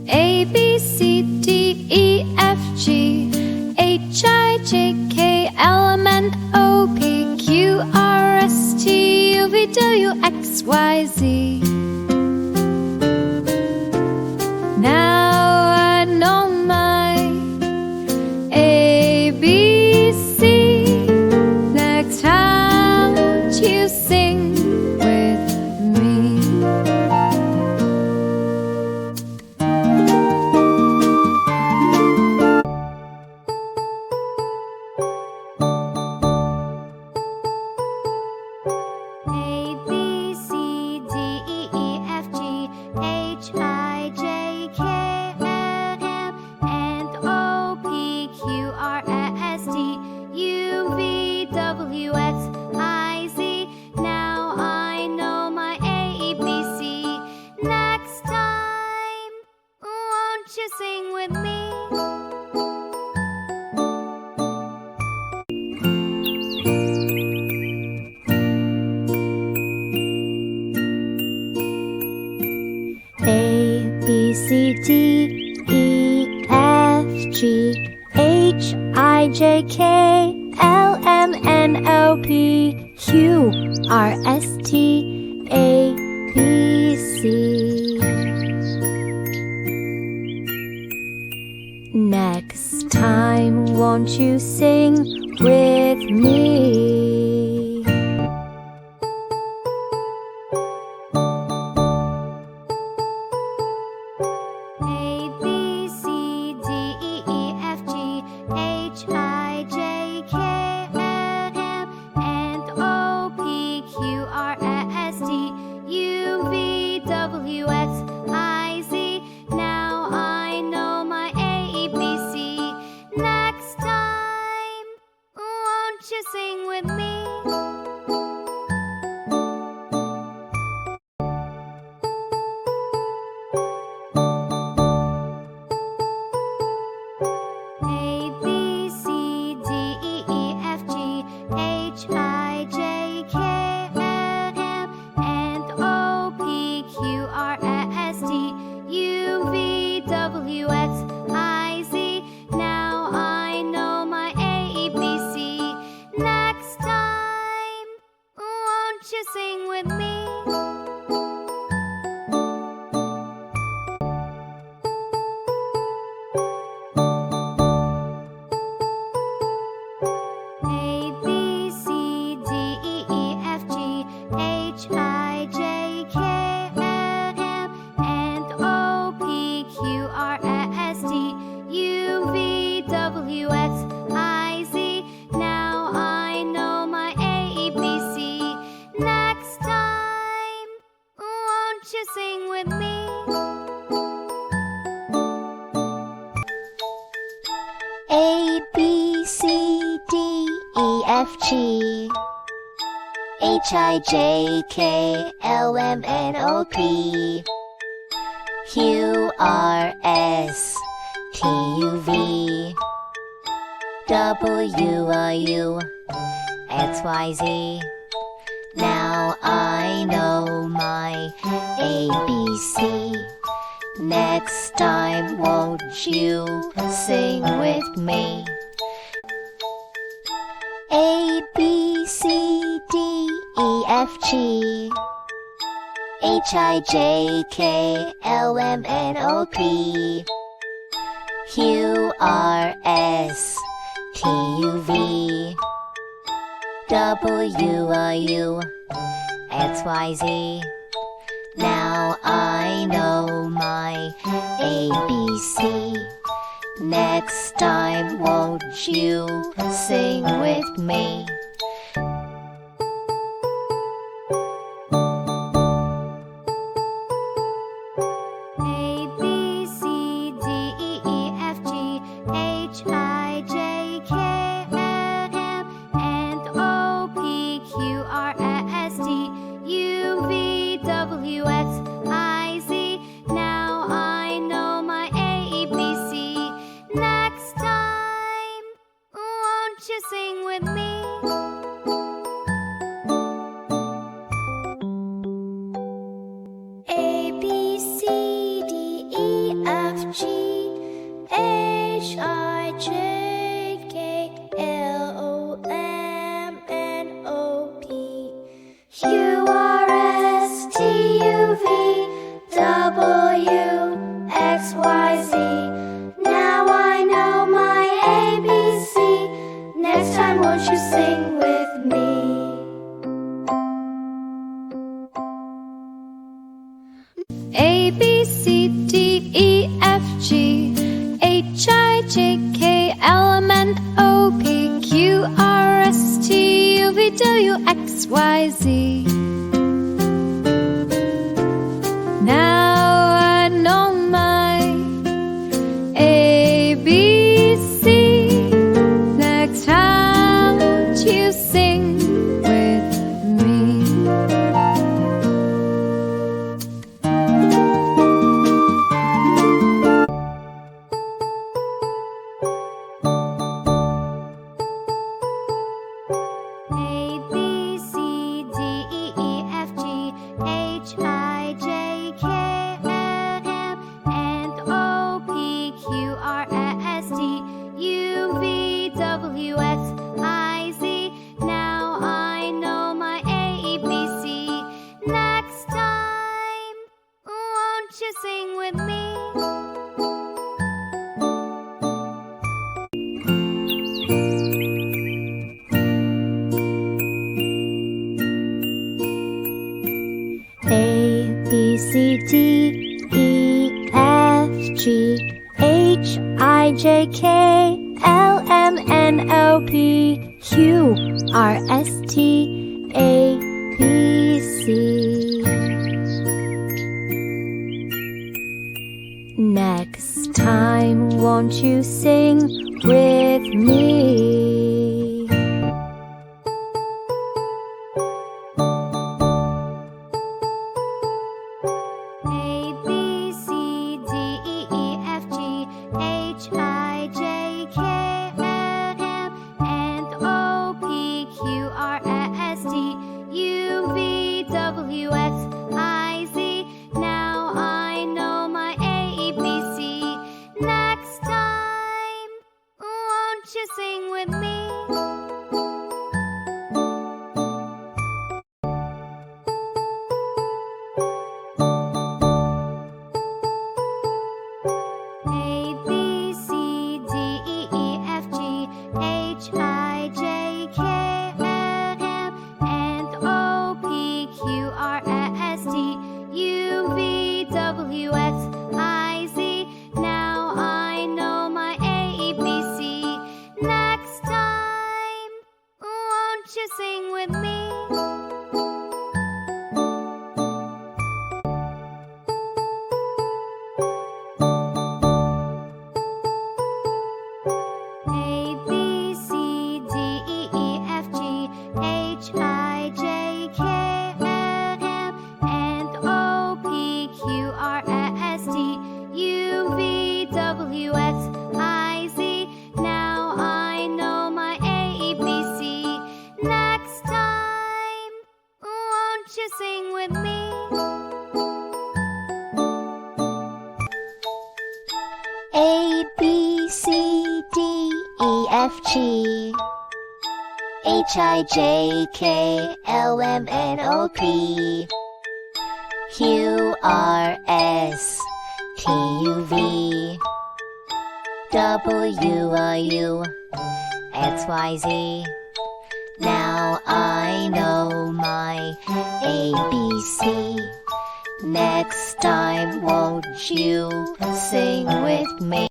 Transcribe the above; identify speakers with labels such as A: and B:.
A: A, B, C, D, E, F, G, H, I, J, K, L, M, N, O, P, Q, R, S, T, U, V, W, X, Y, Z. Now I know my A, B, C. Next time won't you sing with me? A, B, C, D, E, F, G, H, I, J, K, L, M, N, O, P, Q, R, S, T, U, V, W, X, I, Z. Now I know my A, B, C. Next time, won't you sing with me? A, B, C, D, E, F, G, H, I, J, K, L, M, N, O, P, Q, R, S, T, A, B, C. Next time, won't you sing with me? A, B, C, D, E, F, G, H, I, J, K, L, M, N, O, P, Q, R, S, T, U, V, W, X, I, Z. Now I know my A, B, C. Next time, won't you sing with me? A, B, C, D, E, F, G, H, I, J, K, L, M, N, O, P, Q, R, S, T, U, V, W, X, I, Z. Now I know my A, B, C. Next time, won't you sing with me? A, B, C, D, E, F, G, H, I, J, K, L, M, N, O, P, Q, R, S, T, U, V, W, X, I, Z. Now I know my A, B, C. Next time, won't you sing with me? A, B, C, D, E, F, G, H, I, J, K, L, M, N, O, P, Q, R, S, T, U, V, W, U, X, Y, Z. Now I know my A, B, C. Next time, won't you sing with me? A, B, C, D, E, F, G, H, I, J, K, L, M, N, O, P, Q, R, S, T, U, V, W, U, X, Y, Z. Now I know my A, B, C. Next time, won't you sing with me? A, B, C, D, E, F, G, H, I, J, K, L, M, N, O, P, Q, R, S, T, U, V, W, X, I, Z. Now I know my A, B, C. Next time, won't you sing with me? Now I know my ABC. Next time, won't you sing with me? A, B, C, D, E, F, G, H, I, J, K, L, M, N, O, P, Q, R, S, T, U, V, W, X, Y, Z. Now I know my ABC. Next time, won't you sing with me? A, B, C, D, E, F, G, H, I, J, K, L, M, N, O, P, Q, R, S, T, U, V, W, X, I, Z. Now I know my ABC. Next time, won't you sing with me? A, B, C, D, E, F, G, H, I, J, K, L, M, N, O, P, Q, R, S, T, A, B, C. Next time, won't you sing with me? A, B, C, D, E, F, G, H, I, J, K, L, M, N, O, P, Q, R, S, T, U, V, W, X, I, Z. Now I know my ABC. Next time, won't you sing with me? A, B, C, D, E, F, G, H, I, J, K, L, M, N, O, P, Q, R, S, T, U, V, W, X, I, Z. Now I know my ABC. Next time, won't you sing with me? A, B, C, D, E, F, G, H, I, J, K, L, M, N, O, P, Q, R, S, T, U, V, W, X, I, Z. Now I know my ABC. Next time, won't you sing with me? A, B, C, D, E, F, G, H, I, J, K, L, M, N, O, P, Q, R, S, T, U, V, W, U, X, Y, Z. Now I know my ABC. Next time, won't you sing with me?